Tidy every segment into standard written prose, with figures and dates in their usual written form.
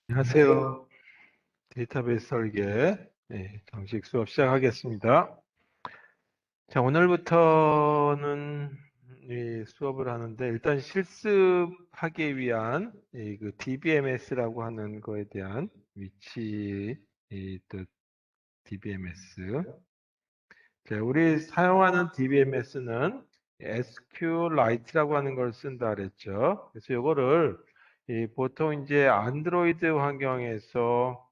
안녕하세요. 데이터베이스 설계 정식 수업 시작하겠습니다. 자, 오늘부터는 이 수업을 하는데 일단 실습하기 위한 그 DBMS라고 하는 거에 대한 위치, 또 DBMS. 자, 우리 사용하는 DBMS는 SQLite라고 하는 걸 쓴다 그랬죠. 그래서 이거를 보통 이제 안드로이드 환경에서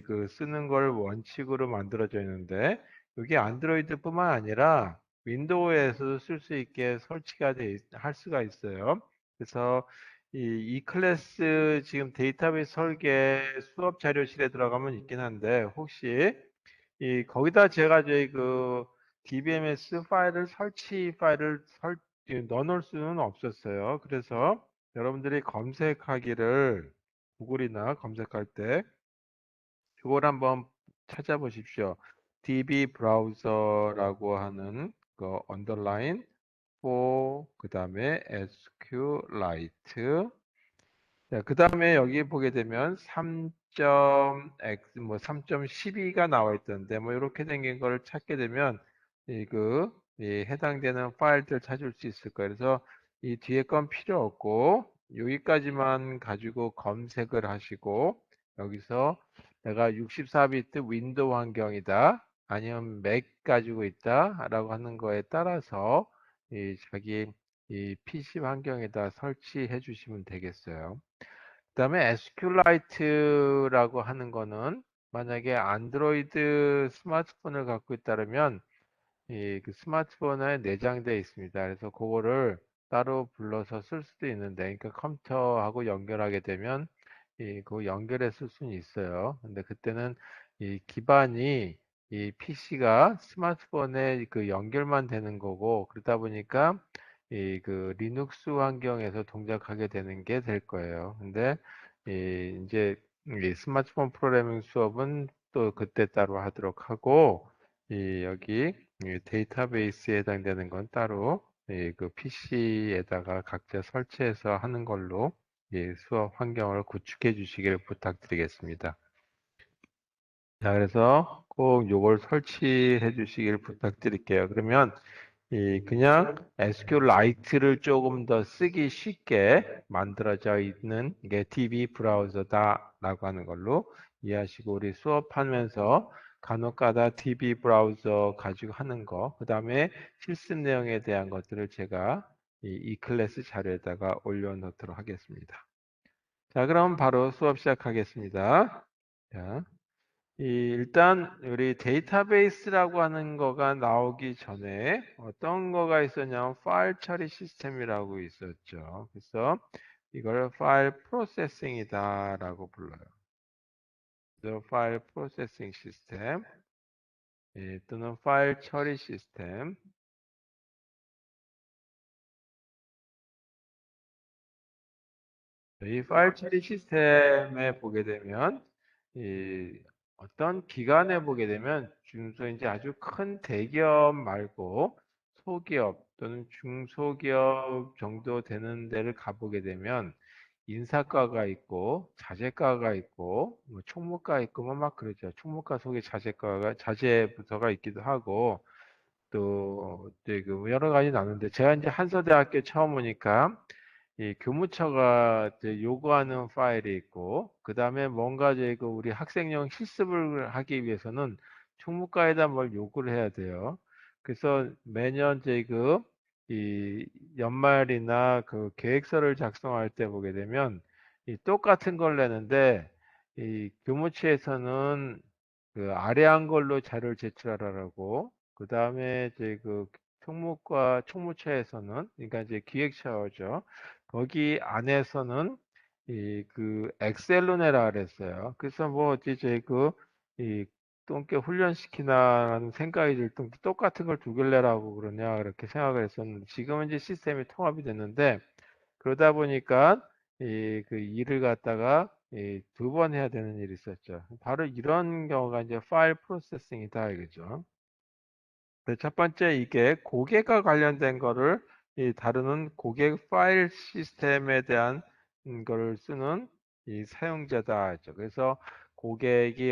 그 쓰는 걸 원칙으로 만들어져 있는데 이게 안드로이드뿐만 아니라 윈도우에서도 쓸 수 있게 설치가 할 수가 있어요. 그래서 이 클래스 지금 데이터베이스 설계 수업 자료실에 들어가면 있긴 한데 혹시 거기다 제가 저희 그 DBMS 파일을 설치 파일을 넣어 놓을 수는 없었어요. 그래서 여러분들이 검색하기를 구글이나 검색할 때 이걸 한번 찾아보십시오. DB 브라우저라고 하는 그 언더라인 4 그다음에 SQLite 자, 그 다음에 여기 보게 되면 3.x, 뭐 3.12가 나와 있던데, 뭐 이렇게 생긴 거를 찾게 되면, 이 해당되는 파일들 찾을 수 있을 거예요. 그래서 이 뒤에 건 필요 없고, 여기까지만 가지고 검색을 하시고, 여기서 내가 64비트 윈도우 환경이다, 아니면 맥 가지고 있다, 라고 하는 거에 따라서, 자기 이 PC 환경에다 설치해 주시면 되겠어요. 그다음에 SQLite라고 하는 거는 만약에 안드로이드 스마트폰을 갖고 있다면 그 스마트폰에 내장되어 있습니다. 그래서 그거를 따로 불러서 쓸 수도 있는데, 그러니까 컴퓨터하고 연결하게 되면 그 연결해 쓸 수는 있어요. 근데 그때는 이 기반이 이 PC가 스마트폰에 그 연결만 되는 거고 그러다 보니까 그 리눅스 환경에서 동작하게 되는 게 될 거예요. 근데 이제 이 스마트폰 프로그래밍 수업은 또 그때 따로 하도록 하고 여기 데이터베이스에 해당되는 건 따로 그 PC에다가 각자 설치해서 하는 걸로 수업 환경을 구축해 주시기를 부탁드리겠습니다. 자, 그래서 꼭 요걸 설치해 주시길 부탁드릴게요. 그러면 그냥 SQLite를 조금 더 쓰기 쉽게 만들어져 있는 게 DB 브라우저다라고 하는 걸로 이해하시고 우리 수업하면서 간혹가다 DB 브라우저 가지고 하는 거, 그 다음에 실습 내용에 대한 것들을 제가 이 클래스 자료에다가 올려놓도록 하겠습니다. 자, 그럼 바로 수업 시작하겠습니다. 자. 일단 우리 데이터베이스라고 하는 거가 나오기 전에 어떤 거가 있었냐면 파일 처리 시스템이라고 있었죠. 그래서 이걸 파일 프로세싱이다라고 불러요. 그래서 파일 프로세싱 시스템 또는 파일 처리 시스템. 이 파일 처리 시스템에 보게 되면 이 어떤 기관에 보게 되면 중소 이제 아주 큰 대기업 말고 소기업 또는 중소기업 정도 되는 데를 가보게 되면 인사과가 있고 자재과가 있고 뭐 총무과 있고 뭐 막 그러죠. 총무과 속에 자재과가 자재부서가 있기도 하고 또 여러 가지 나누는데 제가 이제 한서대학교 처음 오니까 이 교무처가 이제 요구하는 파일이 있고, 그 다음에 뭔가 이제 그 우리 학생용 실습을 하기 위해서는 총무과에다 뭘 요구를 해야 돼요. 그래서 매년 이제 이 연말이나 그 계획서를 작성할 때 보게 되면 이 똑같은 걸 내는데 이 교무처에서는 그 아래한 걸로 자료를 제출하라고, 그 다음에 이제 그 총무과 총무처에서는 그러니까 이제 기획처죠. 거기 안에서는 그 엑셀로 내라 그랬어요. 그래서 뭐 이제 이 똥개 훈련시키나라는 생각이 들 정도 똑같은 걸 두 개를 내라고 그러냐 그렇게 생각을 했었는데 지금은 이제 시스템이 통합이 됐는데 그러다 보니까 그 일을 갖다가 두 번 해야 되는 일이 있었죠. 바로 이런 경우가 이제 파일 프로세싱이다 이거죠. 첫 번째 이게 고객과 관련된 거를 다루는 고객 파일 시스템에 대한 거를 쓰는 이 사용자다 했죠. 그래서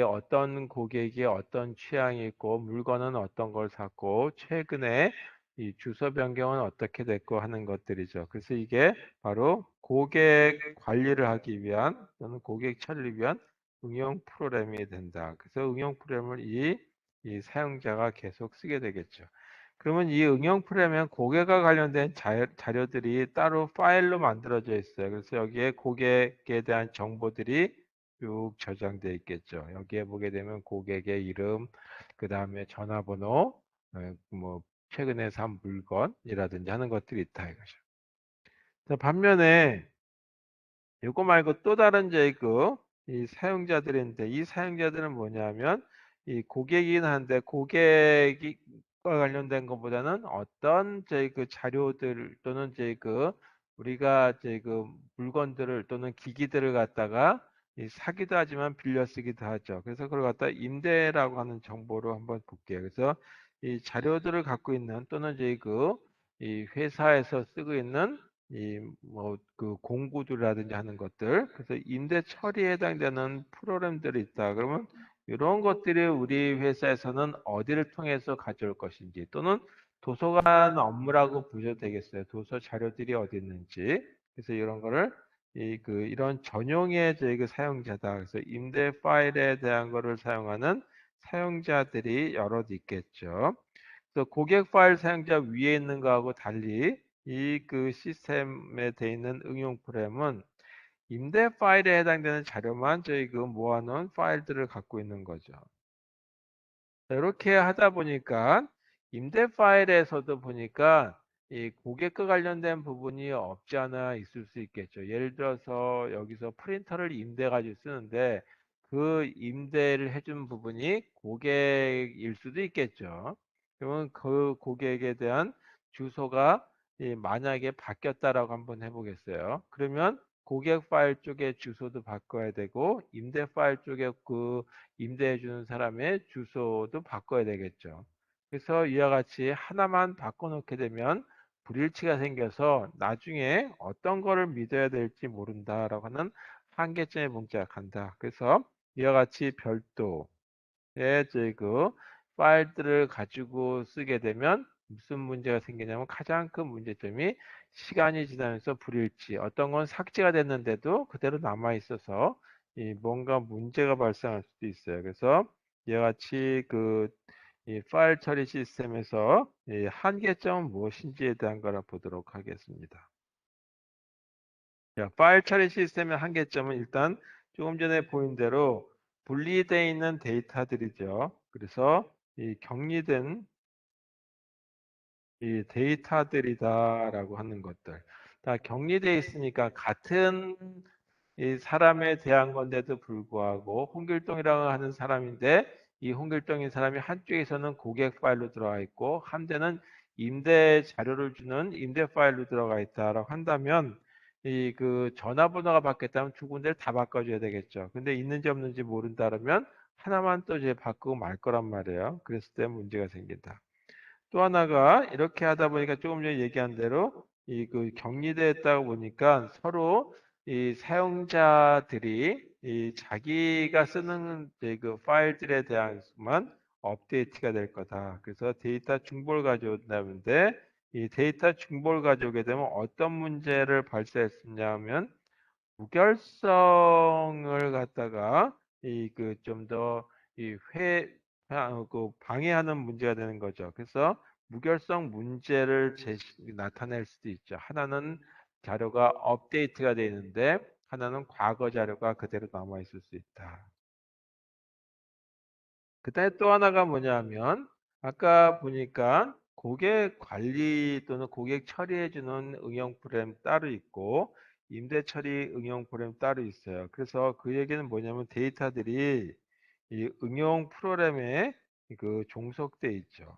어떤 고객이 어떤 취향이 있고 물건은 어떤 걸 샀고 최근에 이 주소 변경은 어떻게 됐고 하는 것들이죠. 그래서 이게 바로 고객 관리를 하기 위한 또는 고객 처리를 위한 응용 프로그램이 된다. 그래서 응용 프로그램을 이 사용자가 계속 쓰게 되겠죠. 그러면 이 응용 프로그램엔 고객과 관련된 자료들이 따로 파일로 만들어져 있어요. 그래서 여기에 고객에 대한 정보들이 쭉 저장되어 있겠죠. 여기에 보게 되면 고객의 이름, 그 다음에 전화번호, 뭐 최근에 산 물건이라든지 하는 것들이 있다 이거죠. 자, 반면에 이거 말고 또 다른 이 사용자들인데 이 사용자들은 뭐냐면 이 고객이긴 한데 고객과 관련된 것보다는 어떤 자료들 또는 우리가 물건들을 또는 기기들을 갖다가 사기도 하지만 빌려 쓰기도 하죠. 그래서 그걸 갖다 임대라고 하는 정보로 한번 볼게요. 그래서 이 자료들을 갖고 있는 또는 이 회사에서 쓰고 있는 공구들이라든지 하는 것들, 그래서 임대 처리에 해당되는 프로그램들이 있다. 그러면 이런 것들이 우리 회사에서는 어디를 통해서 가져올 것인지 또는 도서관 업무라고 보셔도 되겠어요. 도서 자료들이 어디 있는지. 그래서 이런 거를 이런 전용의 사용자다. 그래서 임대 파일에 대한 거를 사용하는 사용자들이 여럿 있겠죠. 그래서 고객 파일 사용자 위에 있는 거하고 달리 시스템에 돼 있는 응용 프로그램은 임대 파일에 해당되는 자료만 모아놓은 파일들을 갖고 있는 거죠. 이렇게 하다 보니까 임대 파일에서도 보니까 이 고객과 관련된 부분이 없지 않아 있을 수 있겠죠. 예를 들어서 여기서 프린터를 임대 가지고 쓰는데 그 임대를 해준 부분이 고객일 수도 있겠죠. 그러면 그 고객에 대한 주소가 만약에 바뀌었다라고 한번 해보겠어요. 그러면 고객 파일 쪽에 주소도 바꿔야 되고 임대 파일 쪽에 임대해 주는 사람의 주소도 바꿔야 되겠죠. 그래서 이와 같이 하나만 바꿔놓게 되면 불일치가 생겨서 나중에 어떤 거를 믿어야 될지 모른다라고 하는 한계점에 봉착한다. 그래서 이와 같이 별도의 파일들을 가지고 쓰게 되면 무슨 문제가 생기냐면 가장 큰 문제점이 시간이 지나면서 불일치. 어떤 건 삭제가 됐는데도 그대로 남아 있어서 뭔가 문제가 발생할 수도 있어요. 그래서 이와 같이 이 파일 처리 시스템에서 이 한계점은 무엇인지에 대한 거를 보도록 하겠습니다. 자, 파일 처리 시스템의 한계점은 일단 조금 전에 보인 대로 분리되어 있는 데이터들이죠. 그래서 이 격리된 이 데이터들이다라고 하는 것들. 다 격리되어 있으니까 같은 이 사람에 대한 건데도 불구하고 홍길동이라고 하는 사람인데 이 홍길동인 사람이 한쪽에서는 고객 파일로 들어가 있고 한 대는 임대 자료를 주는 임대 파일로 들어가 있다라고 한다면 전화번호가 바뀌었다면 두 군데를 다 바꿔줘야 되겠죠. 근데 있는지 없는지 모른다면 하나만 또 이제 바꾸고 말 거란 말이에요. 그랬을 때 문제가 생긴다. 또 하나가 이렇게 하다 보니까 조금 전에 얘기한 대로 격리됐다고 보니까 서로 이 사용자들이 이 자기가 쓰는 파일들에 대한만 업데이트가 될 거다. 그래서 데이터 중보를 가져온다는데 이 데이터 중보를 가져오게 되면 어떤 문제를 발생했냐면 무결성을 갖다가 좀 더 방해하는 문제가 되는 거죠. 그래서 무결성 문제를 나타낼 수도 있죠. 하나는 자료가 업데이트가 되어 있는데 하나는 과거 자료가 그대로 남아 있을 수 있다. 그다음에 또 하나가 뭐냐면 아까 보니까 고객 관리 또는 고객 처리해 주는 응용 프로그램 따로 있고 임대 처리 응용 프로그램 따로 있어요. 그래서 그 얘기는 뭐냐면 데이터들이 이 응용 프로그램에 종속돼 있죠.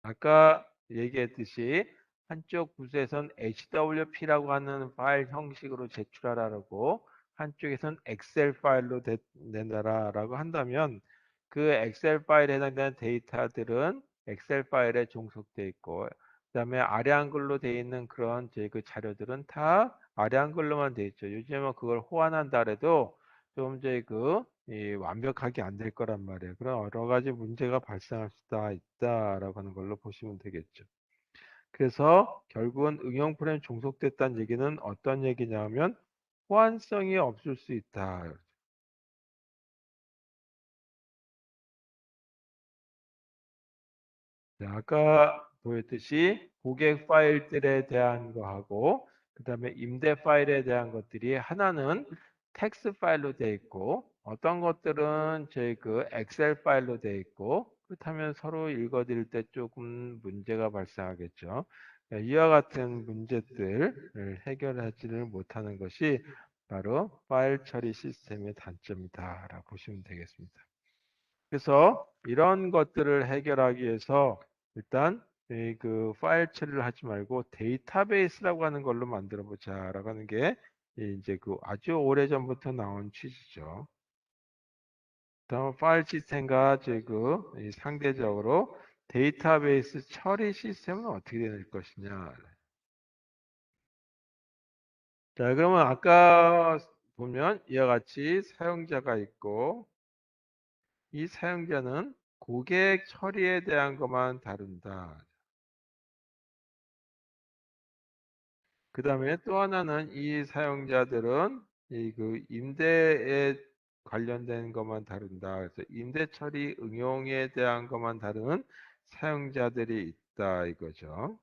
아까 얘기했듯이 한쪽 부서에선 HWP라고 하는 파일 형식으로 제출하라고 한쪽에선 엑셀 파일로 낸다라고 한다면 그 엑셀 파일에 해당되는 데이터들은 엑셀 파일에 종속돼 있고 그다음에 아래 한글로 되어 있는 그런 자료들은 다 아래 한글로만 돼 있죠. 요즘은 그걸 호환한다 해도 좀 이제 완벽하게 안 될 거란 말이에요. 그런 여러 가지 문제가 발생할 수가 있다라고 하는 걸로 보시면 되겠죠. 그래서 결국은 응용 프레임 종속됐다는 얘기는 어떤 얘기냐면 호환성이 없을 수 있다. 자, 아까 보였듯이 고객 파일들에 대한 거하고 그다음에 임대 파일에 대한 것들이 하나는 텍스트 파일로 되어 있고 어떤 것들은 저희 엑셀 파일로 되어 있고 그렇다면 서로 읽어드릴 때 조금 문제가 발생하겠죠. 이와 같은 문제들을 해결하지를 못하는 것이 바로 파일 처리 시스템의 단점이다라고 보시면 되겠습니다. 그래서 이런 것들을 해결하기 위해서 일단 파일 처리를 하지 말고 데이터베이스라고 하는 걸로 만들어 보자라고 하는 게 이제 아주 오래전부터 나온 취지죠. 다음 파일 시스템과 이 상대적으로 데이터베이스 처리 시스템은 어떻게 될 것이냐. 자, 그러면 아까 보면 이와 같이 사용자가 있고 이 사용자는 고객 처리에 대한 것만 다룬다. 그 다음에 또 하나는 이 사용자들은 임대에 관련된 것만 다룬다. 그래서 임대 처리 응용에 대한 것만 다루는 사용자들이 있다 이거죠.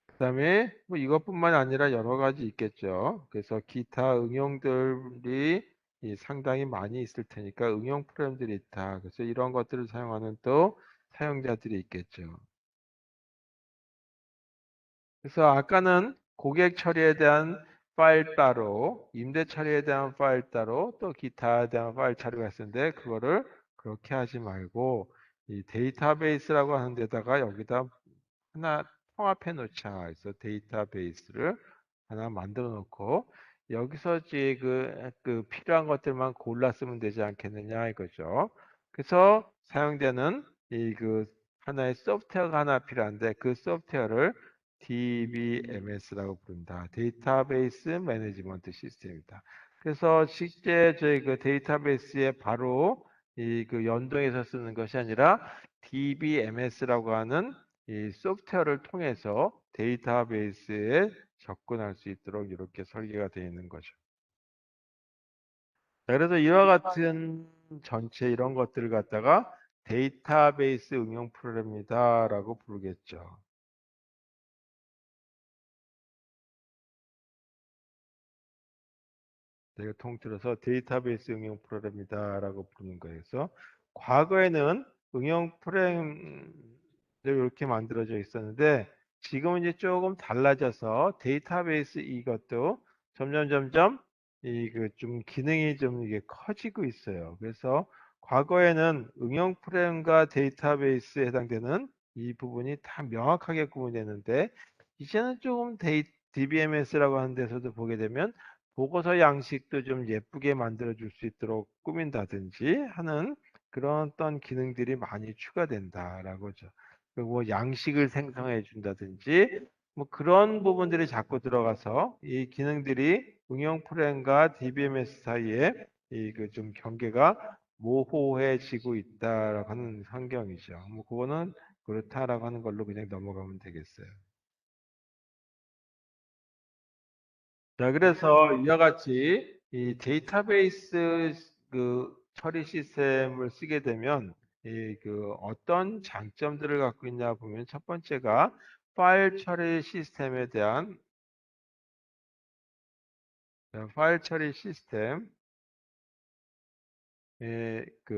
그 다음에 뭐 이것뿐만 아니라 여러 가지 있겠죠. 그래서 기타 응용들이 상당히 많이 있을 테니까 응용 프레임들이 있다. 그래서 이런 것들을 사용하는 또 사용자들이 있겠죠. 그래서 아까는 고객 처리에 대한 파일 따로, 임대 처리에 대한 파일 따로, 또 기타에 대한 파일 처리가 있었는데 그거를 그렇게 하지 말고 이 데이터베이스라고 하는 데다가 여기다 하나 통합해 놓자. 그래서 데이터베이스를 하나 만들어 놓고 여기서 이제 필요한 것들만 골라 쓰면 되지 않겠느냐 이거죠. 그래서 사용되는 하나의 소프트웨어가 하나 필요한데 그 소프트웨어를 DBMS라고 부른다. 데이터베이스 매니지먼트 시스템이다. 그래서 실제 저희 데이터베이스에 바로 연동해서 쓰는 것이 아니라 DBMS라고 하는 이 소프트웨어를 통해서 데이터베이스에 접근할 수 있도록 이렇게 설계가 되어 있는 거죠. 자, 그래서 이와 같은 전체 이런 것들을 갖다가 데이터베이스 응용 프로그램이다라고 부르겠죠. 내가 통틀어서 데이터베이스 응용 프로그램이다라고 부르는 거예요. 그래서 과거에는 응용 프로그램 이렇게 만들어져 있었는데 지금은 이제 조금 달라져서 데이터베이스 이것도 점점 좀 기능이 좀 이게 커지고 있어요. 그래서 과거에는 응용 프레임과 데이터베이스에 해당되는 이 부분이 다 명확하게 구분되는데 이제는 조금 DBMS라고 하는 데서도 보게 되면 보고서 양식도 좀 예쁘게 만들어 줄 수 있도록 꾸민다든지 하는 그런 어떤 기능들이 많이 추가된다라고죠. 그리고 뭐 양식을 생성해 준다든지 뭐 그런 부분들이 자꾸 들어가서 이 기능들이 응용 프레임과 DBMS 사이에 좀 경계가 모호해지고 있다라고 하는 환경이죠. 뭐 그거는 그렇다라고 하는 걸로 그냥 넘어가면 되겠어요. 자, 그래서 이와 같이 이 데이터베이스 처리 시스템을 쓰게 되면 어떤 장점들을 갖고 있냐 보면 첫 번째가 파일 처리 시스템에 대한 파일 처리 시스템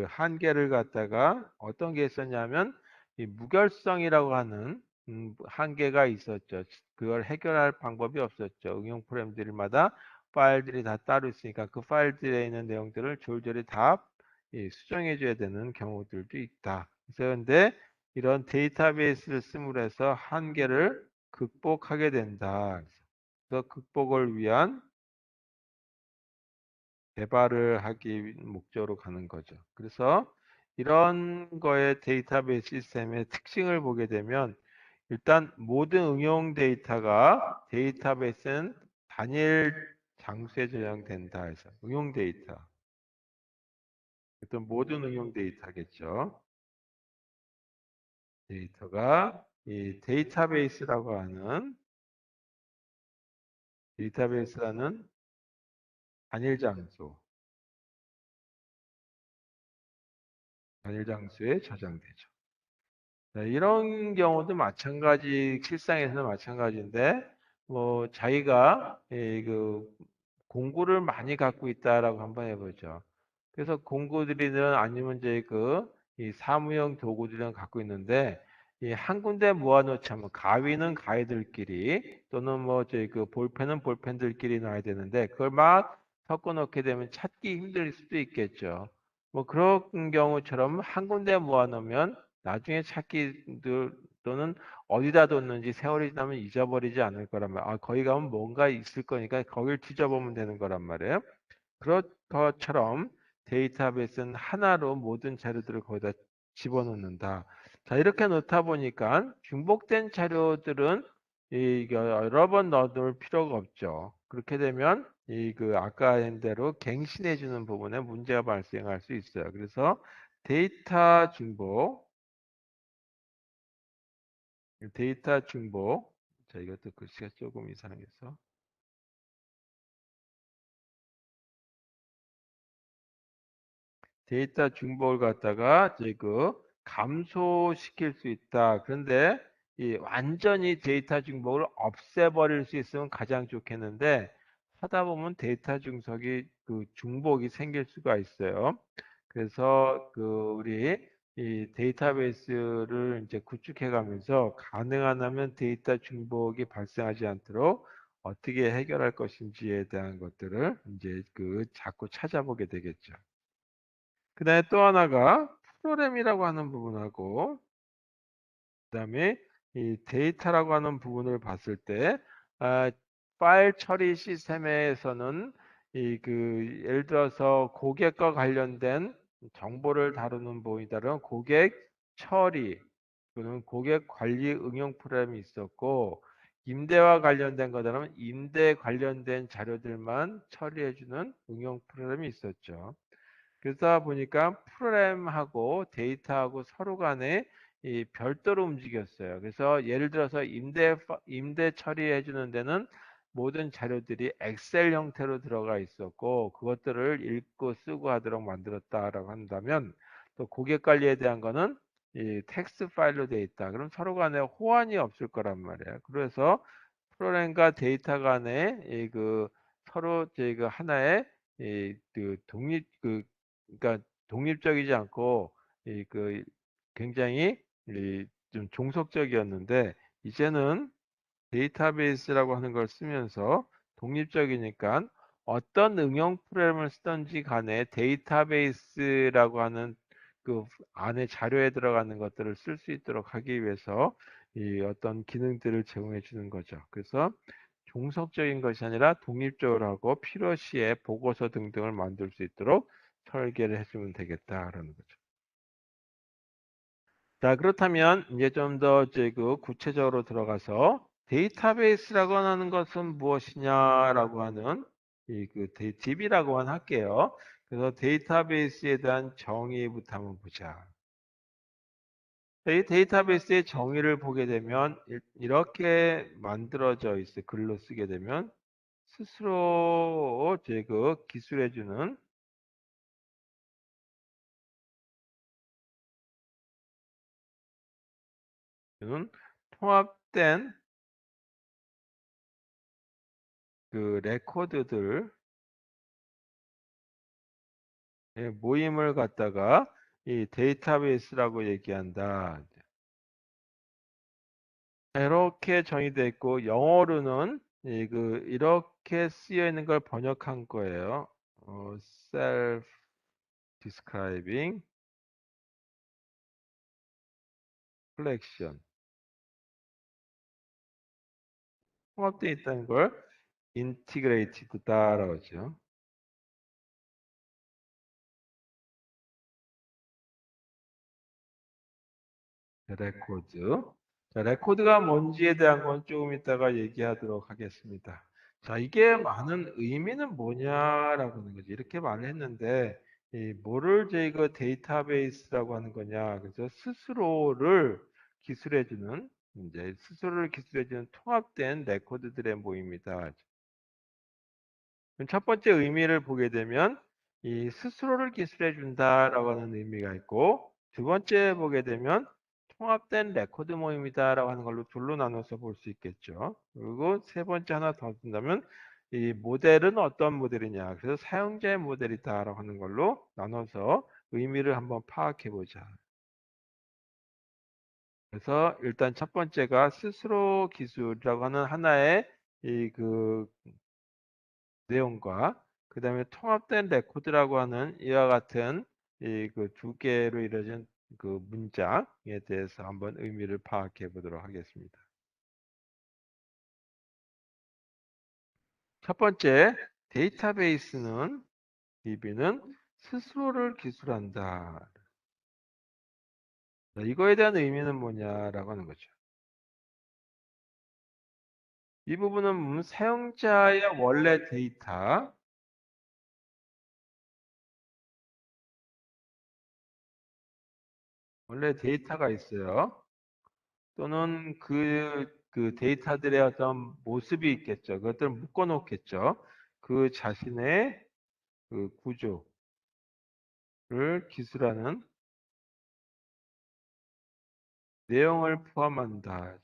한계를 갖다가 어떤 게 있었냐면 이 무결성이라고 하는 한계가 있었죠. 그걸 해결할 방법이 없었죠. 응용 프레임들마다 파일들이 다 따로 있으니까 그 파일들에 있는 내용들을 졸졸이 다 수정해 줘야 되는 경우들도 있다. 그런데 이런 데이터베이스를 씀으로 해서 한계를 극복하게 된다. 그래서 극복을 위한 개발을 하기 목적으로 가는 거죠. 그래서 이런 거의 데이터베이스 시스템의 특징을 보게 되면 일단 모든 응용 데이터가 데이터베이스는 단일 장소에 저장된다 해서 응용 데이터. 어떤 모든 응용 데이터겠죠. 데이터가 이 데이터베이스라는 단일 장소, 단일 장소에 저장되죠. 네, 이런 경우도 마찬가지, 실상에서는 마찬가지인데, 뭐, 자기가, 그, 공구를 많이 갖고 있다라고 한번 해보죠. 그래서 공구들이든 아니면 이제 이 사무용 도구들은 갖고 있는데, 이 한 군데 모아놓자면, 가위는 가위들끼리, 또는 뭐, 저희 볼펜은 볼펜들끼리 놔야 되는데, 그걸 막 섞어 놓게 되면 찾기 힘들 수도 있겠죠. 뭐, 그런 경우처럼 한 군데 모아놓으면, 나중에 찾기들 또는 어디다 뒀는지 세월이 지나면 잊어버리지 않을 거란 말이에요. 아, 거기 가면 뭔가 있을 거니까 거길 뒤져보면 되는 거란 말이에요. 그런 것처럼 데이터베이스는 하나로 모든 자료들을 거기다 집어넣는다. 자, 이렇게 놓다 보니까 중복된 자료들은 여러 번 넣어둘 필요가 없죠. 그렇게 되면 아까 한 대로 갱신해 주는 부분에 문제가 발생할 수 있어요. 그래서 데이터 중복 데이터 중복. 자, 이것도 글씨가 조금 이상해서. 데이터 중복을 갖다가 감소시킬 수 있다. 그런데 이 완전히 데이터 중복을 없애버릴 수 있으면 가장 좋겠는데 하다 보면 데이터 중복이 생길 수가 있어요. 그래서 우리 이 데이터베이스를 이제 구축해 가면서 가능한 하면 데이터 중복이 발생하지 않도록 어떻게 해결할 것인지에 대한 것들을 이제 자꾸 찾아보게 되겠죠. 그다음에 또 하나가 프로그램이라고 하는 부분하고 그다음에 이 데이터라고 하는 부분을 봤을 때 아, 파일 처리 시스템에서는 예를 들어서 고객과 관련된 정보를 다루는 부분이 다른 고객 처리 또는 고객 관리 응용 프로그램이 있었고 임대와 관련된 거다라면 임대 관련된 자료들만 처리해주는 응용 프로그램이 있었죠. 그러다 보니까 프로그램하고 데이터하고 서로 간에 이 별도로 움직였어요. 그래서 예를 들어서 임대 처리해 주는 데는 모든 자료들이 엑셀 형태로 들어가 있었고 그것들을 읽고 쓰고 하도록 만들었다라고 한다면 또 고객 관리에 대한 거는 이 텍스트 파일로 되어 있다. 그럼 서로 간에 호환이 없을 거란 말이에요. 그래서 프로그램과 데이터 간에 서로 하나의 독립 그러니까 독립적이지 않고 굉장히 좀 종속적이었는데 이제는 데이터베이스라고 하는 걸 쓰면서 독립적이니까 어떤 응용 프로그램을 쓰든지 간에 데이터베이스라고 하는 그 안에 자료에 들어가는 것들을 쓸 수 있도록 하기 위해서 이 어떤 기능들을 제공해 주는 거죠. 그래서 종속적인 것이 아니라 독립적으로 하고 필요시에 보고서 등등을 만들 수 있도록 설계를 해주면 되겠다라는 거죠. 자, 그렇다면 이제 좀 더 구체적으로 들어가서 데이터베이스라고 하는 것은 무엇이냐라고 하는 DB라고 할게요. 그래서 데이터베이스에 대한 정의부터 한번 보자. 이 데이터베이스의 정의를 보게 되면 이렇게 만들어져 있어 글로 쓰게 되면 스스로 기술해주는 통합된 레코드들 모임을 갖다가 이 데이터베이스라고 얘기한다. 이렇게 정의되어 있고 영어로는 이렇게 쓰여 있는 걸 번역한 거예요. self describing collection 통합되어 있다는 걸 인티그레이티드다라고 하죠. 레코드. 자, 레코드가 뭔지에 대한 건 조금 이따가 얘기하도록 하겠습니다. 자, 이게 많은 의미는 뭐냐라고 하는 거지. 이렇게 말을 했는데, 이 뭐를 저희가 데이터베이스라고 하는 거냐. 그래서 스스로를 기술해주는, 이제 스스로를 기술해주는 통합된 레코드들의 모임이다. 그럼 첫 번째 의미를 보게 되면, 이 스스로를 기술해준다라고 하는 의미가 있고, 두 번째 보게 되면, 통합된 레코드 모임이다라고 하는 걸로 둘로 나눠서 볼 수 있겠죠. 그리고 세 번째 하나 더 든다면 이 모델은 어떤 모델이냐. 그래서 사용자의 모델이다라고 하는 걸로 나눠서 의미를 한번 파악해 보자. 그래서 일단 첫 번째가 스스로 기술이라고 하는 하나의 이 그 내용과 그다음에 통합된 레코드라고 하는 이와 같은 이 그 두 개로 이루어진 그 문장에 대해서 한번 의미를 파악해 보도록 하겠습니다. 첫 번째, 데이터베이스는 DB는 스스로를 기술한다. 자, 이거에 대한 의미는 뭐냐라고 하는 거죠. 이 부분은 사용자의 원래 데이터가 있어요. 또는 그 데이터들의 어떤 모습이 있겠죠. 그것들을 묶어 놓겠죠. 그 자신의 그 구조를 기술하는 내용을 포함한다.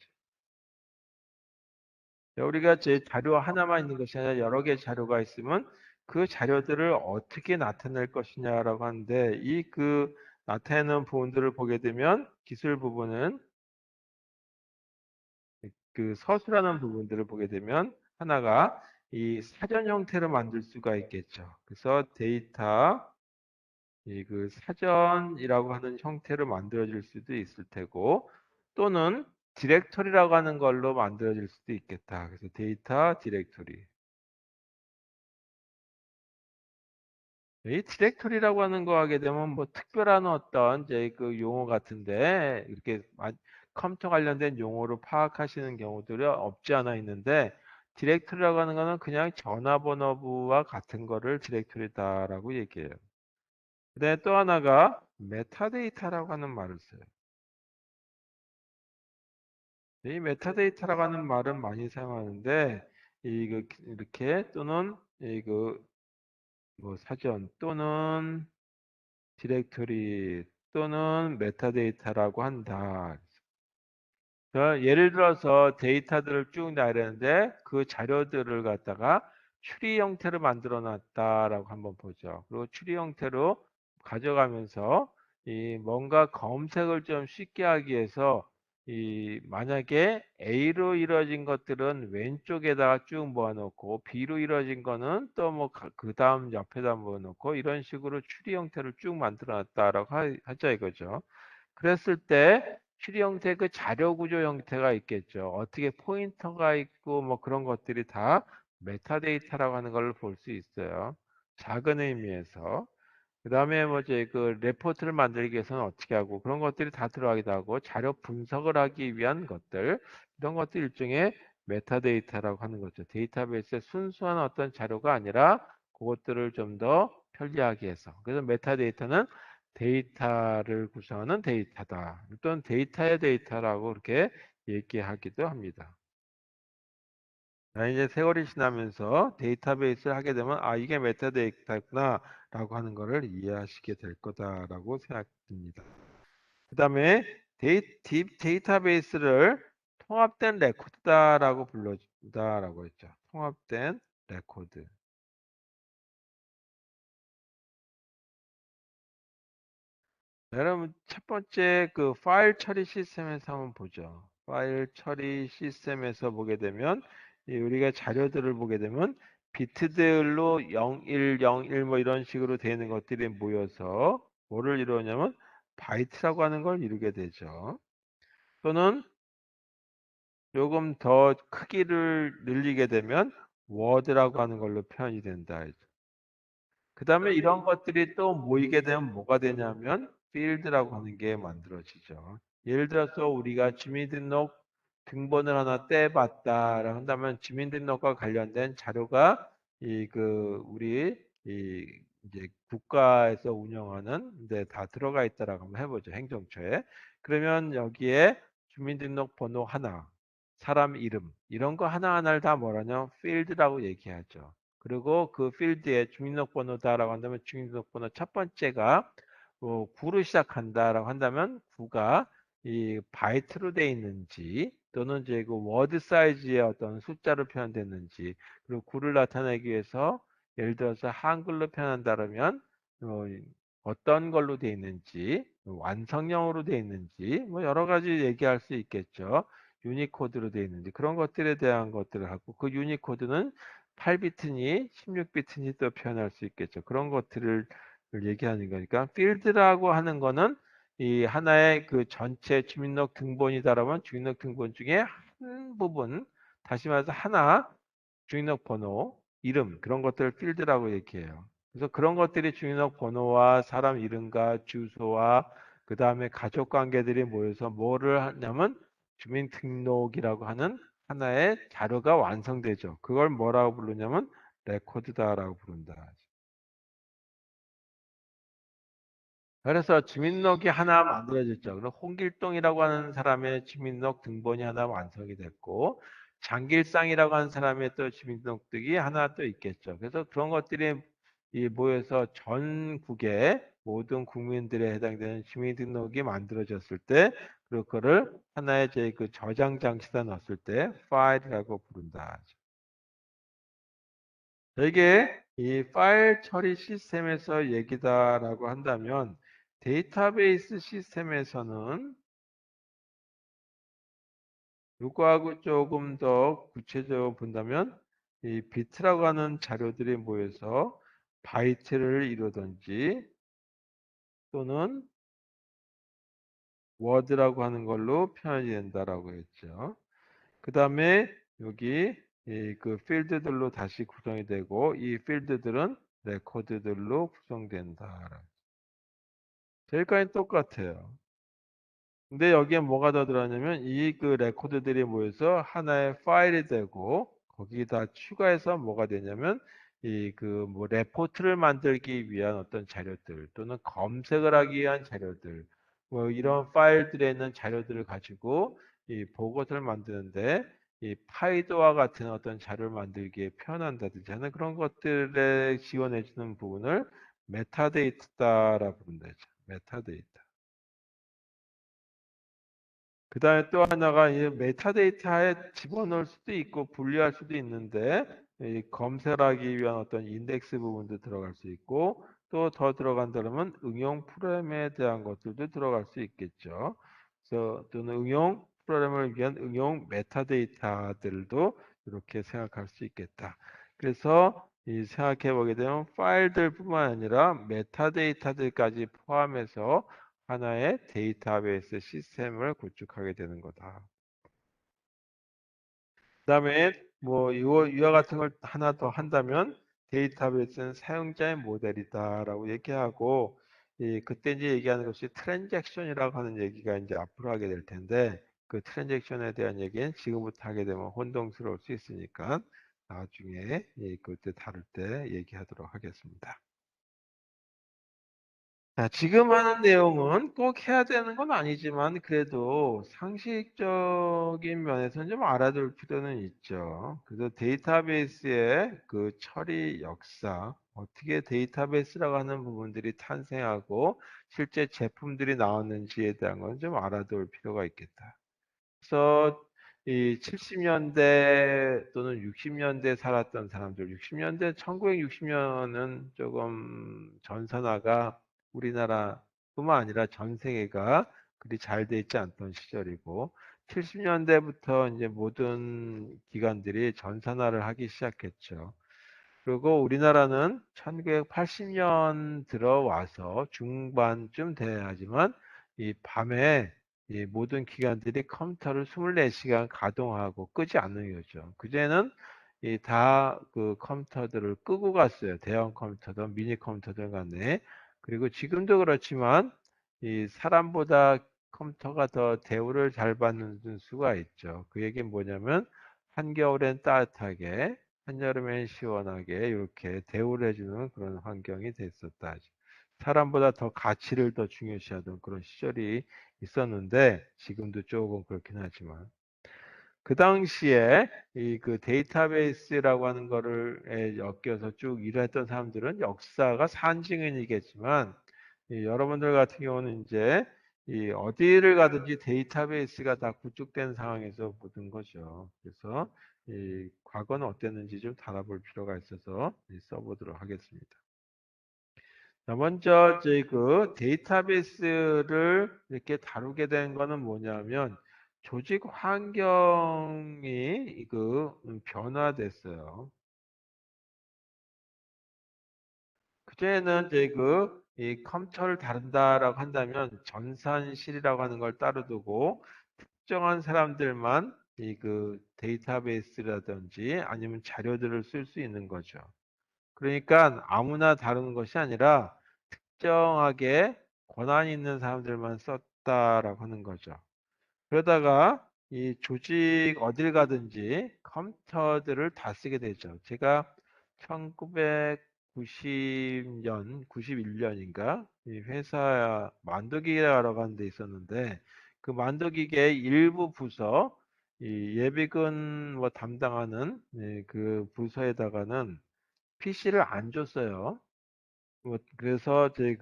우리가 제 자료 하나만 있는 것이 아니라 여러 개의 자료가 있으면 그 자료들을 어떻게 나타낼 것이냐라고 하는데 이 그 나타내는 부분들을 보게 되면 기술 부분은 그 서술하는 부분들을 보게 되면 하나가 이 사전 형태로 만들 수가 있겠죠. 그래서 데이터 이 그 사전이라고 하는 형태로 만들어질 수도 있을 테고 또는 디렉토리라고 하는 걸로 만들어질 수도 있겠다. 그래서 데이터 디렉토리. 이 디렉토리라고 하는 거 하게 되면 뭐 특별한 어떤 이제 그 용어 같은데 이렇게 컴퓨터 관련된 용어로 파악하시는 경우들이 없지 않아 있는데 디렉토리라고 하는 거는 그냥 전화번호부와 같은 거를 디렉토리다라고 얘기해요. 근데 또 하나가 메타데이터라고 하는 말을 써요. 이 메타데이터라고 하는 말은 많이 사용하는데 이거 이렇게 또는 이거 뭐 사전 또는 디렉토리 또는 메타데이터라고 한다. 예를 들어서 데이터들을 쭉 나열했는데 그 자료들을 갖다가 추리 형태로 만들어 놨다라고 한번 보죠. 그리고 추리 형태로 가져가면서 이 뭔가 검색을 좀 쉽게 하기 위해서 이 만약에 A로 이루어진 것들은 왼쪽에다가 쭉 모아놓고 B로 이루어진 거는 또 뭐 그 다음 옆에다 모아놓고 이런 식으로 추리 형태를 쭉 만들어 놨다라고 하자 이거죠. 그랬을 때 추리 형태 그 자료 구조 형태가 있겠죠. 어떻게 포인터가 있고 뭐 그런 것들이 다 메타데이터라고 하는 걸 볼 수 있어요. 작은 의미에서. 그다음에 뭐 이제 그 레포트를 만들기 위해서는 어떻게 하고 그런 것들이 다 들어가기도 하고 자료 분석을 하기 위한 것들 이런 것들 일종의 메타데이터라고 하는 거죠. 데이터베이스의 순수한 어떤 자료가 아니라 그것들을 좀 더 편리하게 해서 그래서 메타데이터는 데이터를 구성하는 데이터다. 또는 데이터의 데이터라고 이렇게 얘기하기도 합니다. 이제 세월이 지나면서 데이터베이스를 하게 되면 아 이게 메타데이터구나 라고 하는 것을 이해하시게 될 거다라고 생각됩니다. 그 다음에 데이터베이스를 통합된 레코드다라고 불러준다라고 했죠. 통합된 레코드. 여러분 첫 번째 그 파일 처리 시스템에서 한번 보죠. 파일 처리 시스템에서 보게 되면 우리가 자료들을 보게 되면 비트들로 0101 뭐 이런 식으로 되는 것들이 모여서 뭐를 이루냐면 바이트라고 하는 걸 이루게 되죠. 또는 조금 더 크기를 늘리게 되면 워드라고 하는 걸로 표현이 된다. 그 다음에 이런 것들이 또 모이게 되면 뭐가 되냐면 필드라고 하는 게 만들어지죠. 예를 들어서 우리가 주민등록 등본을 하나 떼봤다라고 한다면 주민등록과 관련된 자료가 우리 이 이제 국가에서 운영하는 데 다 들어가 있다라고 한번 해보죠. 행정처에. 그러면 여기에 주민등록번호 하나, 사람 이름 이런 거 하나하나를 다 뭐라냐? 필드라고 얘기하죠. 그리고 그 필드에 주민등록번호다라고 한다면 주민등록번호 첫 번째가 9로 시작한다라고 한다면 9가 이 바이트로 돼 있는지 또는 이제 그 워드 사이즈의 어떤 숫자로 표현됐는지 그리고 9를 나타내기 위해서 예를 들어서 한글로 표현한다면 어떤 걸로 돼 있는지 완성형으로 돼 있는지 뭐 여러 가지 얘기할 수 있겠죠. 유니코드로 돼 있는지 그런 것들에 대한 것들을 하고 그 유니코드는 8비트니 16비트니 또 표현할 수 있겠죠. 그런 것들을 얘기하는 거니까 필드라고 하는 거는 이 하나의 그 전체 주민등록 등본이다라면 주민등록 등본 중에 한 부분 다시 말해서 하나 주민등록번호 이름 그런 것들을 필드라고 얘기해요. 그래서 그런 것들이 주민등록번호와 사람 이름과 주소와 그 다음에 가족 관계들이 모여서 뭐를 하냐면 주민등록이라고 하는 하나의 자료가 완성되죠. 그걸 뭐라고 부르냐면 레코드다라고 부른다. 그래서 주민등록이 하나 만들어졌죠. 그럼 홍길동이라고 하는 사람의 주민등록 등본이 하나 완성이 됐고 장길상이라고 하는 사람의 또 주민등록등이 하나 또 있겠죠. 그래서 그런 것들이 모여서 전국의 모든 국민들에 해당되는 주민등록이 만들어졌을 때 그거를 하나의 저희 그 저장 장치에다 넣었을 때 파일이라고 부른다. 이게 이 파일 처리 시스템에서 얘기다라고 한다면 데이터베이스 시스템에서는 요거하고 조금 더 구체적으로 본다면 이 비트라고 하는 자료들이 모여서 바이트를 이루든지 또는 워드라고 하는 걸로 표현이 된다라고 했죠. 그 다음에 여기 그 필드들로 다시 구성이 되고 이 필드들은 레코드들로 구성된다. 저기까지 똑같아요. 근데 여기에 뭐가 더 들어가냐면 이 그 레코드들이 모여서 하나의 파일이 되고 거기다 추가해서 뭐가 되냐면 이 그 뭐 레포트를 만들기 위한 어떤 자료들 또는 검색을 하기 위한 자료들 뭐 이런 파일들에 있는 자료들을 가지고 이 보고서를 만드는데 이 파이도와 같은 어떤 자료를 만들기에 표현한다든지 하는 그런 것들에 지원해 주는 부분을 메타데이터다라고 부른다. 메타데이터. 그 다음에 또 하나가 이 메타데이터에 집어넣을 수도 있고 분리할 수도 있는데 이 검색하기 위한 어떤 인덱스 부분도 들어갈 수 있고 또 더 들어간다면 응용 프로그램에 대한 것들도 들어갈 수 있겠죠. 그래서 또는 응용 프로그램을 위한 응용 메타데이터들도 이렇게 생각할 수 있겠다. 그래서 이 생각해 보게 되면 파일들뿐만 아니라 메타데이터들까지 포함해서 하나의 데이터베이스 시스템을 구축하게 되는 거다. 그다음에 뭐 이와 같은 걸 하나 더 한다면 데이터베이스는 사용자의 모델이다라고 얘기하고 그때 이제 얘기하는 것이 트랜잭션이라고 하는 얘기가 이제 앞으로 하게 될 텐데 그 트랜잭션에 대한 얘기는 지금부터 하게 되면 혼동스러울 수 있으니까 나중에 그때 다룰 때 얘기하도록 하겠습니다. 자, 지금 하는 내용은 꼭 해야 되는 건 아니지만 그래도 상식적인 면에서는 좀 알아둘 필요는 있죠. 그래서 데이터베이스의 그 처리 역사, 어떻게 데이터베이스라고 하는 부분들이 탄생하고 실제 제품들이 나왔는지에 대한 건 좀 알아둘 필요가 있겠다. 그래서 이 70년대 또는 60년대 살았던 사람들, 60년대, 1960년은 조금 전선화가 우리나라뿐만 아니라 전 세계가 그리 잘 돼 있지 않던 시절이고, 70년대부터 이제 모든 기관들이 전산화를 하기 시작했죠. 그리고 우리나라는 1980년 들어와서 중반쯤 돼야지만 이 밤에 이 모든 기관들이 컴퓨터를 24시간 가동하고 끄지 않는 거죠. 그제는 다 그 컴퓨터들을 끄고 갔어요. 대형 컴퓨터든 미니 컴퓨터든 간에. 그리고 지금도 그렇지만 이 사람보다 컴퓨터가 더 대우를 잘 받는 수가 있죠. 그 얘기는 뭐냐면 한겨울엔 따뜻하게, 한여름엔 시원하게 이렇게 대우를 해주는 그런 환경이 됐었다. 사람보다 더 가치를 더 중요시하던 그런 시절이 있었는데 지금도 조금 그렇긴 하지만 그 당시에 이 그 데이터베이스라고 하는 거를 엮여서 쭉 일했던 사람들은 역사가 산증인이겠지만 여러분들 같은 경우는 이제 이 어디를 가든지 데이터베이스가 다 구축된 상황에서 모든 거죠. 그래서 이 과거는 어땠는지 좀 달아볼 필요가 있어서 써보도록 하겠습니다. 자, 먼저 저희 그 데이터베이스를 이렇게 다루게 된 거는 뭐냐면 조직 환경이 변화됐어요. 그전에는 저희 이 컴퓨터를 다룬다라고 한다면 전산실이라고 하는 걸 따로 두고 특정한 사람들만 이 데이터베이스라든지 아니면 자료들을 쓸 수 있는 거죠. 그러니까 아무나 다루는 것이 아니라 특정하게 권한 있는 사람들만 썼다라고 하는 거죠. 그러다가 이 조직 어딜 가든지 컴퓨터들을 다 쓰게 되죠. 제가 1990년, 91년인가 이 회사 만들기라고 하는 데 있었는데 그 만들기계 일부 부서 이 예비군 뭐 담당하는 그 부서에다가는 PC를 안 줬어요. 뭐 그래서 저희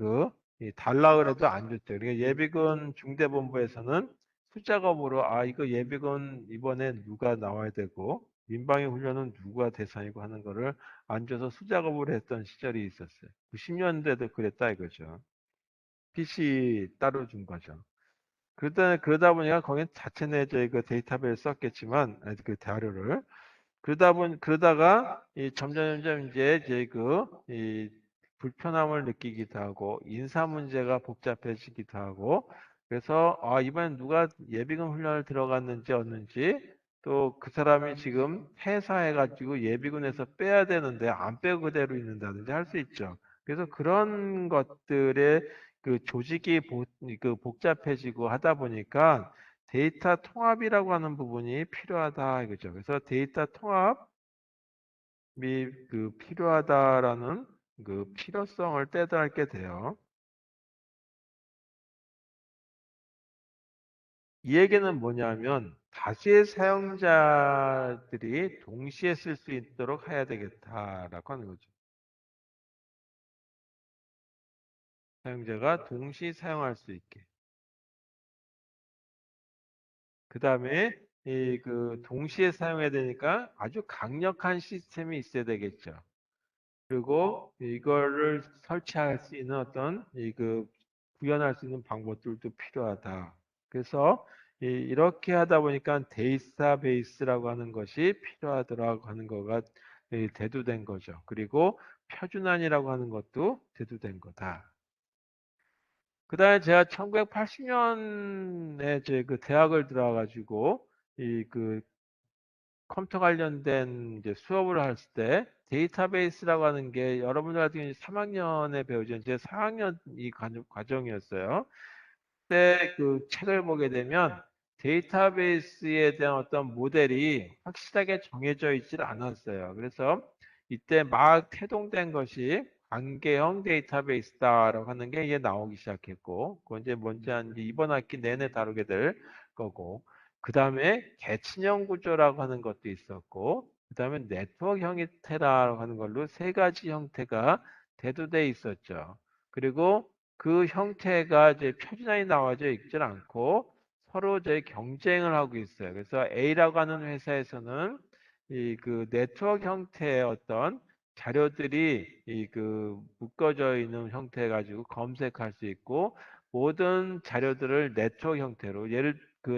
달라 그래도 안 줬죠. 그러니까 예비군 중대본부에서는 수작업으로 아 이거 예비군 이번에 누가 나와야 되고 민방위 훈련은 누가 대상이고 하는 거를 안 줘서 수작업을 했던 시절이 있었어요. 90년대도 그랬다 이거죠. PC 따로 준 거죠. 그러다 보니까 거긴 자체 내 저희 그 데이터베이스 썼겠지만 그 자료를 그러다가 이 점점 이제 이 불편함을 느끼기도 하고 인사 문제가 복잡해지기도 하고 그래서 아 이번엔 누가 예비군 훈련을 들어갔는지 없는지 또 그 사람이 지금 퇴사해가지고 예비군에서 빼야 되는데 안 빼고 그대로 있는다든지 할 수 있죠. 그래서 그런 것들의 그 조직이 복잡해지고 하다 보니까 데이터 통합이라고 하는 부분이 필요하다 이거죠. 그래서 데이터 통합이 필요하다라는 그 필요성을 깨닫게 돼요. 이 얘기는 뭐냐면 다수의 사용자들이 동시에 쓸 수 있도록 해야 되겠다라고 하는 거죠. 사용자가 동시 사용할 수 있게. 그 다음에 동시에 사용해야 되니까 아주 강력한 시스템이 있어야 되겠죠. 그리고 이거를 설치할 수 있는 어떤 구현할 수 있는 방법들도 필요하다. 그래서 이렇게 하다 보니까 데이터베이스라고 하는 것이 필요하더라고 하는 거가 대두된 거죠. 그리고 표준안이라고 하는 것도 대두된 거다. 그다음에 제가 1980년에 제 그 대학을 들어가지고 이그 컴퓨터 관련된 이제 수업을 할 때 데이터베이스라고 하는 게 여러분들 같은 경우는 3학년에 배우죠. 이제 4학년 이 과정이었어요. 그때 그 책을 보게 되면 데이터베이스에 대한 어떤 모델이 확실하게 정해져 있질 않았어요. 그래서 이때 막 태동된 것이 관계형 데이터베이스다라고 하는 게 이제 나오기 시작했고, 그건 이제 뭔지 한 이번 학기 내내 다루게 될 거고, 그 다음에 계층형 구조라고 하는 것도 있었고, 그 다음에 네트워크 형태라고 하는 걸로 세 가지 형태가 대두돼 있었죠. 그리고 그 형태가 이제 표준화에 나와져 있질 않고 서로 이제 경쟁을 하고 있어요. 그래서 A라고 하는 회사에서는 이 네트워크 형태의 어떤 자료들이 묶어져 있는 형태 가지고 검색할 수 있고 모든 자료들을 네트워크 형태로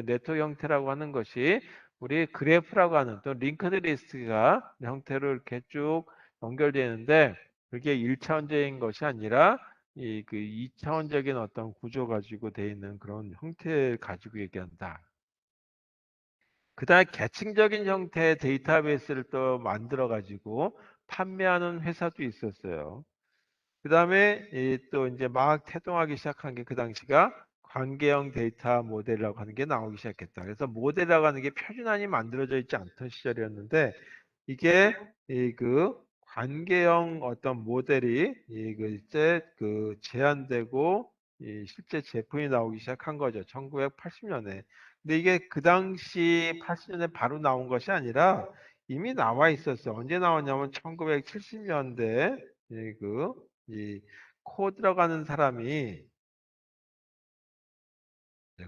네트워크 형태라고 하는 것이 우리 그래프라고 하는 또 링크드 리스트가 형태로 이렇게 쭉 연결되는데 그게 1차원적인 것이 아니라 2차원적인 어떤 구조 가지고 돼 있는 그런 형태를 가지고 얘기한다. 그다음에 계층적인 형태의 데이터베이스를 또 만들어 가지고 판매하는 회사도 있었어요. 그다음에 또 이제 막 태동하기 시작한 게 그 당시가 관계형 데이터 모델이라고 하는 게 나오기 시작했다. 그래서 모델이라고 하는 게 표준안이 만들어져 있지 않던 시절이었는데 이게 이 그 관계형 어떤 모델이 이제 그 제한되고 이 실제 제품이 나오기 시작한 거죠. 1980년에. 근데 이게 그 당시 80년에 바로 나온 것이 아니라 이미 나와 있었어. 언제 나왔냐면 1970년대 이 코드라고 하는 사람이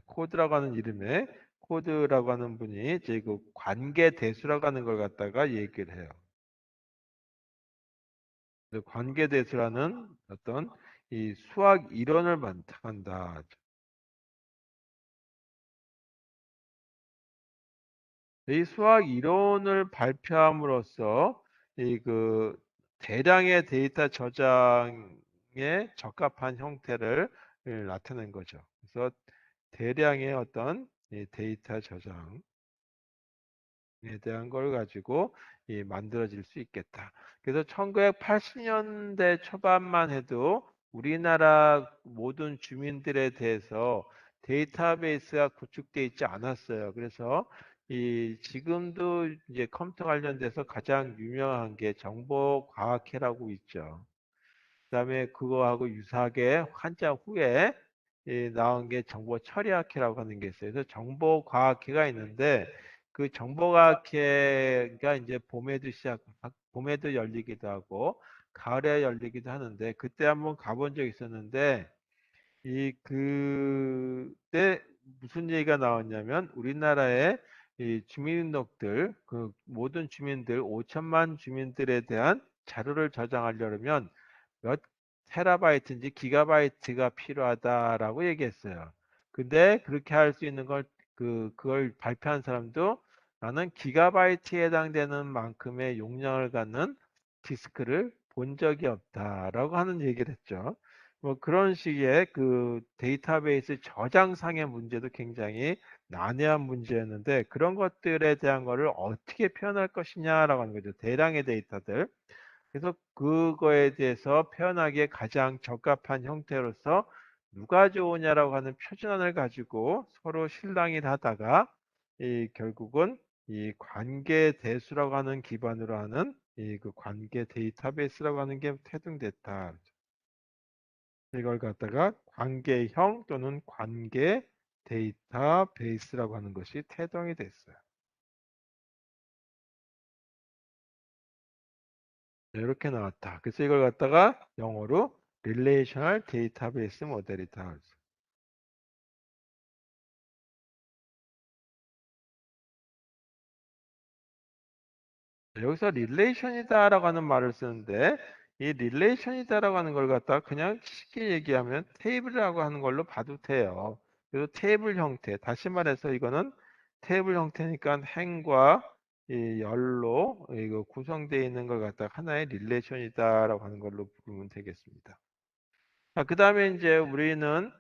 코드라고 하는 이름에 코드라고 하는 분이 이제 그 관계 대수라고 하는 걸 갖다가 얘기를 해요. 그 관계 대수라는 어떤 이 수학 이론을 바탕한다. 이 수학 이론을 발표함으로써 이 그 대량의 데이터 저장에 적합한 형태를 나타낸 거죠. 그래서 대량의 어떤 이 데이터 저장 에 대한 걸 가지고 만들어질 수 있겠다. 그래서 1980년대 초반만 해도 우리나라 모든 주민들에 대해서 데이터베이스가 구축되어 있지 않았어요. 그래서 이 지금도 이제 컴퓨터 관련돼서 가장 유명한 게 정보과학회라고 있죠. 그다음에 그거하고 유사하게 한자 후에 나온 게 정보처리학회라고 하는 게 있어요. 그래서 정보과학회가 있는데 그 정보과학회가 이제 봄에도 열리기도 하고 가을에 열리기도 하는데 그때 한번 가본 적 있었는데 그때 무슨 얘기가 나왔냐면 우리나라의 이 주민등록들 그 모든 주민들 5천만 주민들에 대한 자료를 저장하려면 몇 테라바이트인지 기가바이트가 필요하다라고 얘기했어요. 근데 그렇게 할 수 있는 걸 그걸 발표한 사람도 나는 기가바이트에 해당되는 만큼의 용량을 갖는 디스크를 본 적이 없다라고 하는 얘기를 했죠. 뭐 그런 식의 그 데이터베이스 저장상의 문제도 굉장히 난해한 문제였는데 그런 것들에 대한 거를 어떻게 표현할 것이냐라고 하는 거죠. 대량의 데이터들. 그래서 그거에 대해서 표현하기에 가장 적합한 형태로서 누가 좋으냐라고 하는 표준안을 가지고 서로 실랑이를 하다가 결국은 이 관계 대수라고 하는 기반으로 하는 그 관계 데이터베이스라고 하는 게 태동됐다. 이걸 갖다가 관계형 또는 관계 데이터베이스라고 하는 것이 태동이 됐어요. 네, 이렇게 나왔다. 그래서 이걸 갖다가 영어로 Relational Database 모델이다. 여기서 릴레이션이다라고 하는 말을 쓰는데 이 릴레이션이다라고 하는 걸 갖다가 그냥 쉽게 얘기하면 테이블이라고 하는 걸로 봐도 돼요. 그래서 테이블 형태, 다시 말해서 이거는 테이블 형태니까 행과 이 열로 이거 구성되어 있는 걸 갖다가 하나의 릴레이션이다라고 하는 걸로 부르면 되겠습니다. 자, 그다음에 이제 우리는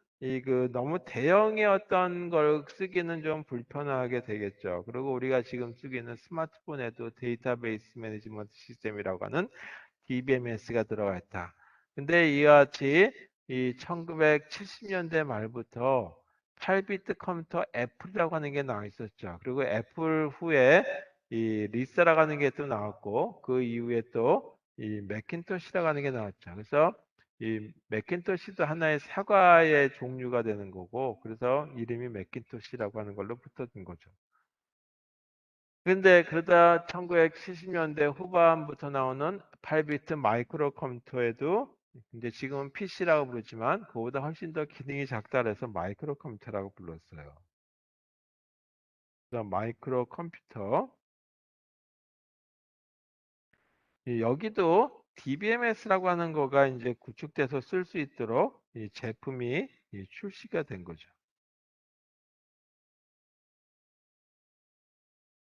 너무 대형의 어떤 걸 쓰기는 좀 불편하게 되겠죠. 그리고 우리가 지금 쓰고 있는 스마트폰에도 데이터베이스 매니지먼트 시스템이라고 하는 DBMS가 들어가 있다. 근데 이와 같이 이 1970년대 말부터 8비트 컴퓨터 애플이라고 하는 게 나와 있었죠. 그리고 애플 후에 이 리사라고 하는 게 또 나왔고 그 이후에 또 이 맥킨토시라고 하는 게 나왔죠. 그래서 이 맥킨토시도 하나의 사과의 종류가 되는 거고 그래서 이름이 맥킨토시라고 하는 걸로 붙어진 거죠. 근데 그러다 1970년대 후반부터 나오는 8비트 마이크로 컴퓨터에도 이제 지금은 PC라고 부르지만 그보다 훨씬 더 기능이 작다 그래서 마이크로 컴퓨터라고 불렀어요. 그래서 마이크로 컴퓨터 여기도 DBMS라고 하는 거가 이제 구축돼서 쓸 수 있도록 이 제품이 출시가 된 거죠.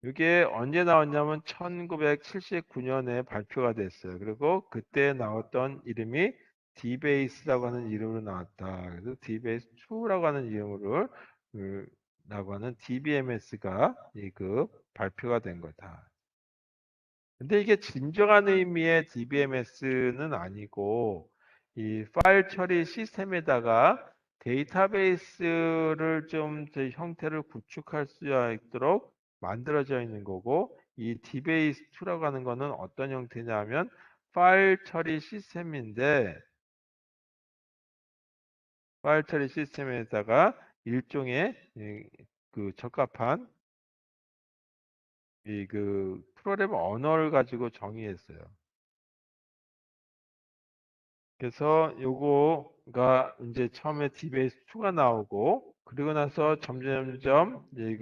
이게 언제 나왔냐면 1979년에 발표가 됐어요. 그리고 그때 나왔던 이름이 디베이스라고 하는 이름으로 나왔다. 그래서 디베이스 2라고 하는 이름으로 라고 하는 DBMS가 발표가 된 거다. 근데 이게 진정한 의미의 DBMS는 아니고 이 파일 처리 시스템에다가 데이터베이스를 좀 형태를 구축할 수 있도록 만들어져 있는 거고, 이 DBase2라고 하는 거는 어떤 형태냐면 파일 처리 시스템인데, 파일 처리 시스템에다가 일종의 그 적합한 이 그 프로그램 언어를 가지고 정의했어요. 그래서 요거가 이제 처음에 DBase2가 나오고, 그리고 나서 점점점 이제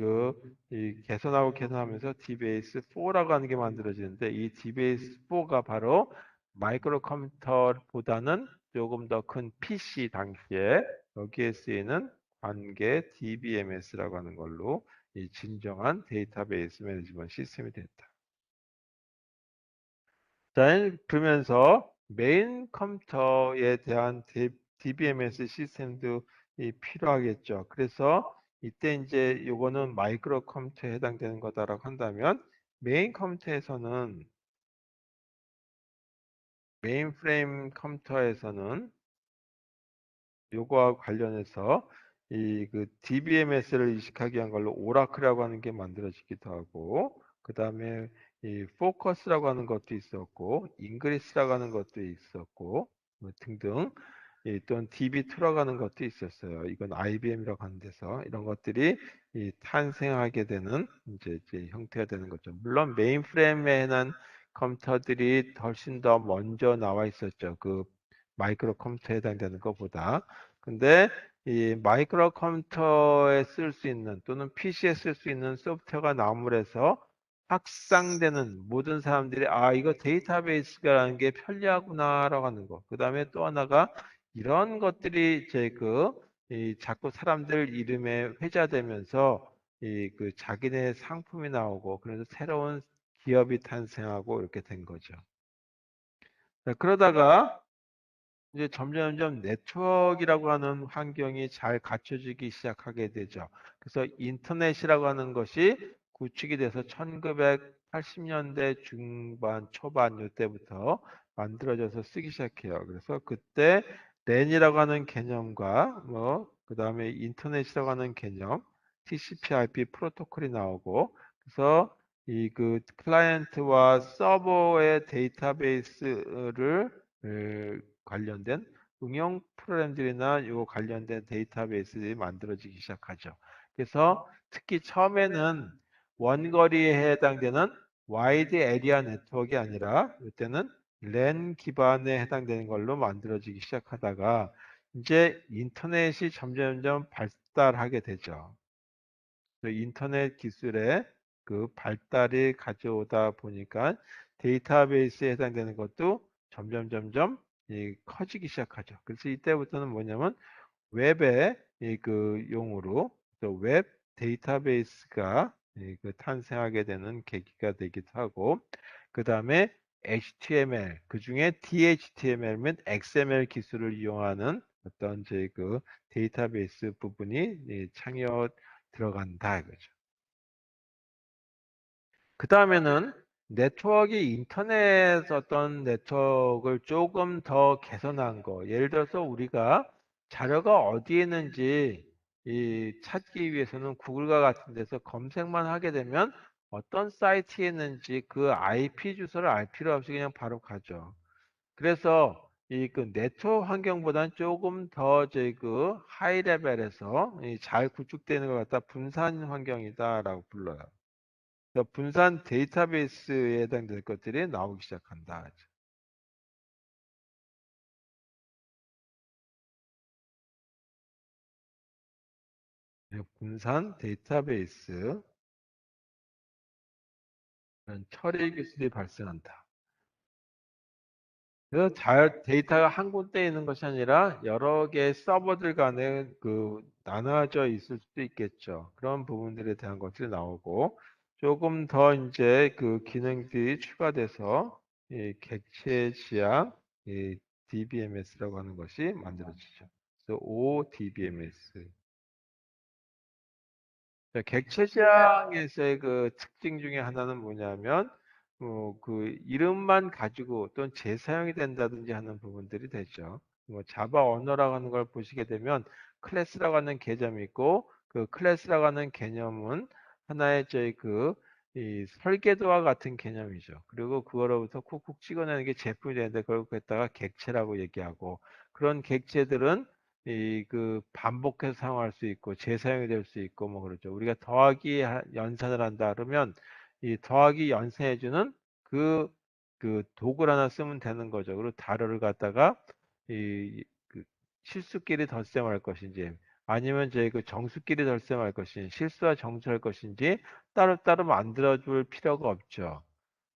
이 개선하고 개선하면서 DBase4라고 하는 게 만들어지는데, 이 DBase4가 바로 마이크로 컴퓨터보다는 조금 더 큰 PC 당시에 여기에 쓰이는 관계 DBMS라고 하는 걸로 이 진정한 데이터베이스 매니지먼트 시스템이 됐다. 자, 그러면서 메인 컴퓨터에 대한 DBMS 시스템도 필요하겠죠. 그래서 이때 이제 요거는 마이크로 컴퓨터에 해당되는 거다라고 한다면, 메인 컴퓨터에서는, 메인 프레임 컴퓨터에서는 요거와 관련해서 이 그 DBMS를 이식하기 위한 걸로 오라클이라고 하는 게 만들어지기도 하고, 그 다음에 이 포커스라고 하는 것도 있었고, 잉그리스라고 하는 것도 있었고, 뭐 등등, 또는 DB2라고 하는 것도 있었어요. 이건 IBM이라고 하는 데서 이런 것들이 탄생하게 되는 이제 형태가 되는 거죠. 물론 메인프레임에 해당 컴퓨터들이 훨씬 더 먼저 나와 있었죠. 그 마이크로 컴퓨터에 해당되는 것보다. 근데 이 마이크로 컴퓨터에 쓸 수 있는, 또는 PC에 쓸 수 있는 소프트웨어가 나옴으로써 확산되는, 모든 사람들이 아 이거 데이터베이스라는 게 편리하구나라고 하는 거. 그 다음에 또 하나가 이런 것들이 이제 이 자꾸 사람들 이름에 회자되면서 이 그 자기네 상품이 나오고, 그래서 새로운 기업이 탄생하고 이렇게 된 거죠. 자, 그러다가 이제 점점점 네트워크라고 하는 환경이 잘 갖춰지기 시작하게 되죠. 그래서 인터넷이라고 하는 것이 구축이 돼서 1980년대 중반, 초반 이때부터 만들어져서 쓰기 시작해요. 그래서 그때 랜이라고 하는 개념과 그다음에 인터넷이라고 하는 개념, TCP/IP 프로토콜이 나오고, 그래서 이 그 클라이언트와 서버의 데이터베이스를 관련된 응용 프로그램들이나 요 관련된 데이터베이스들이 만들어지기 시작하죠. 그래서 특히 처음에는 원거리에 해당되는 와이드 에리아 네트워크가 아니라 이때는 랜 기반에 해당되는 걸로 만들어지기 시작하다가 이제 인터넷이 점점점 발달하게 되죠. 그 인터넷 기술의 그 발달이 가져오다 보니까 데이터베이스에 해당되는 것도 점점 커지기 시작하죠. 그래서 이때부터는 뭐냐면 웹의 그 용어로 또 웹 데이터베이스가 그 탄생하게 되는 계기가 되기도 하고, 그 다음에 HTML, 그 중에 DHTML 및 XML 기술을 이용하는 어떤 그 데이터베이스 부분이 창여 들어간다 이거죠. 그 다음에는 네트워크, 인터넷 어떤 네트워크를 조금 더 개선한 거. 예를 들어서 우리가 자료가 어디에 있는지 찾기 위해서는 구글과 같은 데서 검색만 하게 되면 어떤 사이트에 있는지 그 IP 주소를 알 필요 없이 그냥 바로 가죠. 그래서 이 그 네트워크 환경보다는 조금 더 그 하이 레벨에서 잘 구축되는 것 같다 분산 환경이다라고 불러요. 그래서 분산 데이터베이스에 해당되는 것들이 나오기 시작한다. 분산 데이터베이스 처리 기술이 발생한다. 그래서 데이터가 한 군데에 있는 것이 아니라 여러 개의 서버들 간에 나눠져 있을 수도 있겠죠. 그런 부분들에 대한 것들이 나오고, 조금 더 이제 그 기능들이 추가돼서 이 객체 지향 DBMS라고 하는 것이 만들어지죠. 그래서 ODBMS. 객체지향에서의 그 특징 중에 하나는 뭐냐면, 그 이름만 가지고 또는 재사용이 된다든지 하는 부분들이 되죠. 자바 언어라고 하는 걸 보시게 되면 클래스라고 하는 개념이 있고 그 클래스라고 하는 개념은 하나의 저희 이 설계도와 같은 개념이죠. 그리고 그거로부터 쿡쿡 찍어내는 게 제품이 되는데 그걸 갖다가 객체라고 얘기하고 그런 객체들은 반복해서 사용할 수 있고 재사용이 될 수 있고 뭐 그렇죠. 우리가 더하기 연산을 한다 그러면 이 더하기 연산해주는 그, 그 도구를 하나 쓰면 되는 거죠. 그리고 다루를 갖다가 그 실수끼리 덧셈할 것인지 아니면 저희 그 정수끼리 덧셈할 것인지 실수와 정수할 것인지 따로따로 만들어줄 필요가 없죠.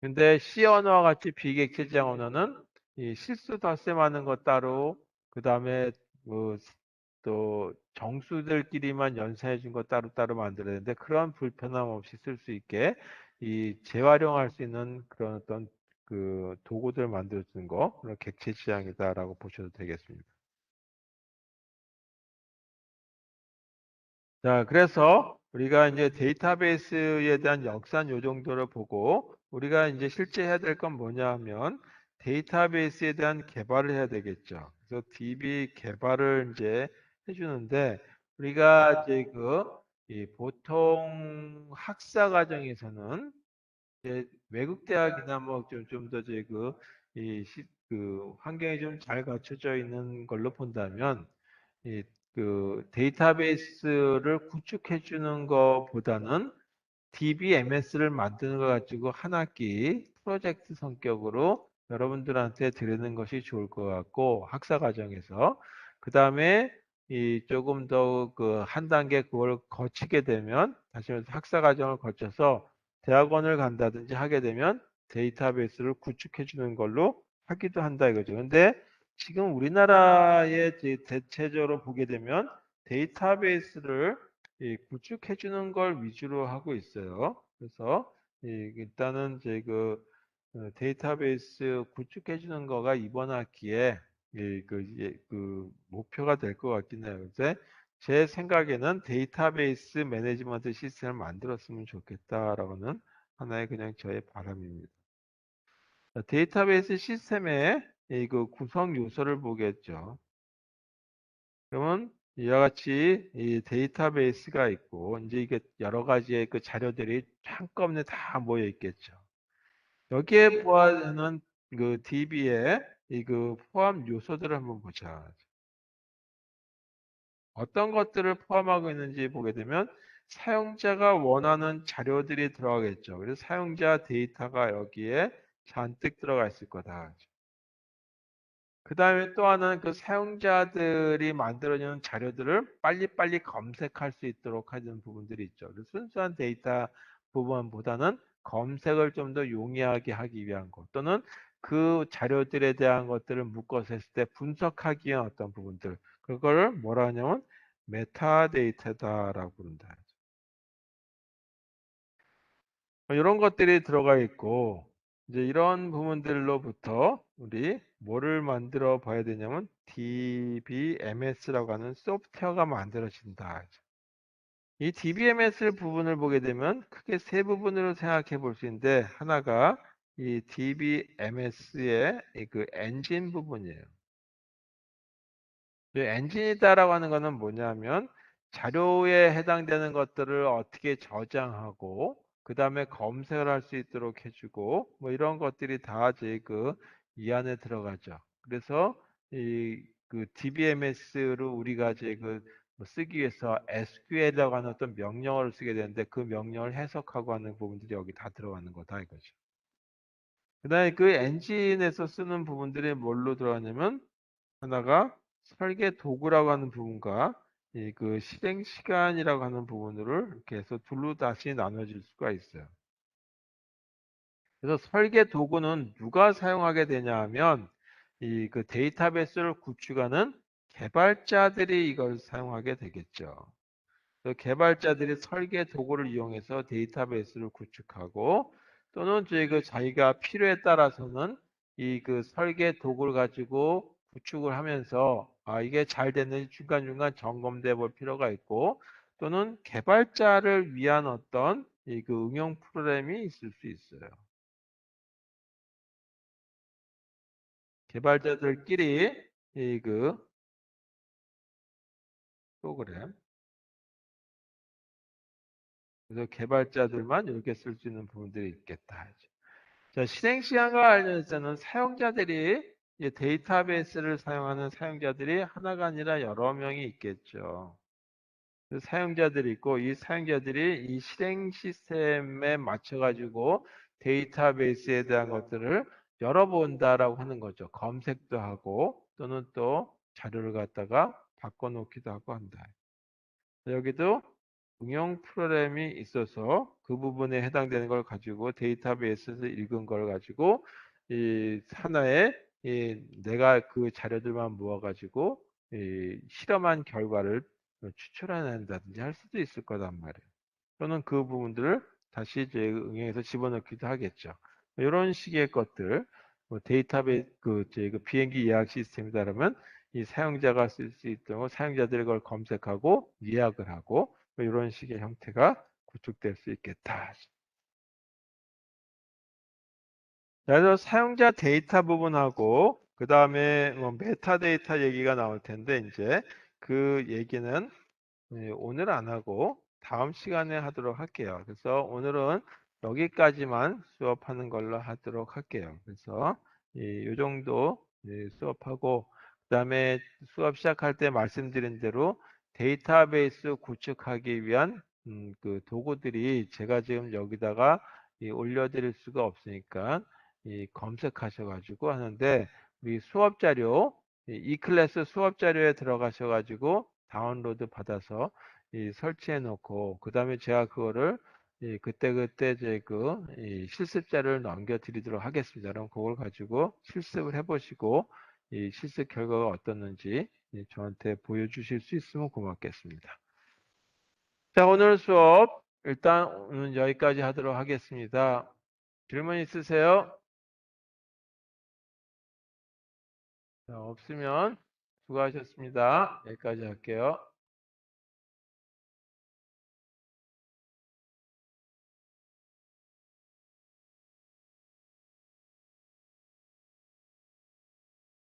근데 C 언어와 같이 비객체적 언어는 이 실수 덧셈하는 것 따로 그 다음에 또 정수들끼리만 연산해 준 거 따로따로 만들어야 되는데 그런 불편함 없이 쓸 수 있게 이 재활용할 수 있는 그런 어떤 그 도구들 만들어 주는 거 그런 객체 지향이다라고 보셔도 되겠습니다. 자, 그래서 우리가 이제 데이터베이스에 대한 역사는 요 정도로 보고 우리가 이제 실제 해야 될 건 뭐냐 하면 데이터베이스에 대한 개발을 해야 되겠죠. 그래서 DB 개발을 이제 해주는데 우리가 이제 이 보통 학사 과정에서는 이제 외국 대학이나 뭐 좀 더 이제 그 환경이 좀 잘 갖춰져 있는 걸로 본다면 이 데이터베이스를 구축해 주는 것보다는 DBMS를 만드는 거 가지고 한 학기 프로젝트 성격으로 여러분들한테 드리는 것이 좋을 것 같고 학사 과정에서 그 다음에 이 조금 더 한 단계 그걸 거치게 되면 다시 말해서 학사 과정을 거쳐서 대학원을 간다든지 하게 되면 데이터베이스를 구축해 주는 걸로 하기도 한다 이거죠. 근데 지금 우리나라의 대체적으로 보게 되면 데이터베이스를 구축해 주는 걸 위주로 하고 있어요. 그래서 일단은 데이터베이스 구축해 주는 거가 이번 학기에 목표가 될 것 같긴 해요. 근데 제 생각에는 데이터베이스 매니지먼트 시스템을 만들었으면 좋겠다라고는 하나의 그냥 저의 바람입니다. 자, 데이터베이스 시스템의 구성 요소를 보겠죠. 그러면 이와 같이 이 데이터베이스가 있고 이제 이게 여러 가지의 그 자료들이 한꺼번에 다 모여 있겠죠. 여기에 포함되는 그 DB의 포함 요소들을 한번 보자. 어떤 것들을 포함하고 있는지 보게 되면 사용자가 원하는 자료들이 들어가겠죠. 그래서 사용자 데이터가 여기에 잔뜩 들어가 있을 거다. 그 다음에 또 하나는 그 사용자들이 만들어주는 자료들을 빨리빨리 검색할 수 있도록 하는 부분들이 있죠. 그래서 순수한 데이터 부분보다는 검색을 좀 더 용이하게 하기 위한 것 또는 그 자료들에 대한 것들을 묶어서 했을 때 분석하기 위한 어떤 부분들 그거를 뭐라 하냐면 메타데이터다라고 부른다. 이런 것들이 들어가 있고 이제 이런 부분들로부터 우리 뭐를 만들어 봐야 되냐면 DBMS라고 하는 소프트웨어가 만들어진다. 이 DBMS 부분을 보게 되면 크게 세 부분으로 생각해 볼 수 있는데 하나가 이 DBMS의 그 엔진 부분이에요. 이 엔진이다라고 하는 거는 뭐냐면 자료에 해당되는 것들을 어떻게 저장하고 그 다음에 검색을 할 수 있도록 해주고 뭐 이런 것들이 다 이제 이 안에 들어가죠. 그래서 DBMS를 우리가 이제 뭐 쓰기 위해서 SQL이라고 하는 어떤 명령어를 쓰게 되는데 그 명령을 해석하고 하는 부분들이 여기 다 들어가는 거다 이거죠. 그다음에 그 엔진에서 쓰는 부분들이 뭘로 들어가냐면 하나가 설계 도구라고 하는 부분과 실행 시간이라고 하는 부분을 이렇게 해서 둘로 다시 나눠질 수가 있어요. 그래서 설계 도구는 누가 사용하게 되냐 하면 데이터베이스를 구축하는 개발자들이 이걸 사용하게 되겠죠. 그 개발자들이 설계 도구를 이용해서 데이터베이스를 구축하고 또는 자기가 필요에 따라서는 설계 도구를 가지고 구축을 하면서 이게 잘 됐는지 중간중간 점검돼 볼 필요가 있고 또는 개발자를 위한 어떤 응용 프로그램이 있을 수 있어요. 개발자들끼리 이 프로그램. 그래서 개발자들만 이렇게 쓸 수 있는 부분들이 있겠다. 자, 실행 시간과 관련해서는 사용자들이 이제 데이터베이스를 사용하는 사용자들이 하나가 아니라 여러 명이 있겠죠. 그 사용자들이 있고 이 사용자들이 이 실행 시스템에 맞춰 가지고 데이터베이스에 대한 것들을 열어본다라고 하는 거죠. 검색도 하고 또는 또 자료를 갖다가 바꿔놓기도 하고 한다. 여기도 응용 프로그램이 있어서 그 부분에 해당되는 걸 가지고 데이터베이스에서 읽은 걸 가지고 이 하나의 내가 그 자료들만 모아 가지고 실험한 결과를 추출해낸다든지 할 수도 있을 거란 말이에요. 또는 그 부분들을 다시 이제 응용해서 집어넣기도 하겠죠. 이런 식의 것들, 뭐 데이터베이스 그 비행기 예약 시스템이다 그러면 이 사용자가 쓸 수 있도록 사용자들이 그걸 검색하고 예약을 하고 뭐 이런 식의 형태가 구축될 수 있겠다. 그래서 사용자 데이터 부분하고 그 다음에 뭐 메타데이터 얘기가 나올 텐데 이제 그 얘기는 오늘 안 하고 다음 시간에 하도록 할게요. 그래서 오늘은 여기까지만 수업하는 걸로 하도록 할게요. 그래서 이 정도 수업하고 그다음에 수업 시작할 때 말씀드린 대로 데이터베이스 구축하기 위한 그 도구들이 제가 지금 여기다가 올려드릴 수가 없으니까 검색하셔가지고 하는데 우리 수업 자료 이 클래스 수업 자료에 들어가셔가지고 다운로드 받아서 설치해 놓고 그 다음에 제가 그거를 그때그때 실습자를 넘겨드리도록 하겠습니다. 그럼 그걸 가지고 실습을 해보시고 이 실습 결과가 어떻는지 저한테 보여주실 수 있으면 고맙겠습니다. 자, 오늘 수업 일단 오늘 여기까지 하도록 하겠습니다. 질문 있으세요? 자, 없으면 수고하셨습니다. 여기까지 할게요.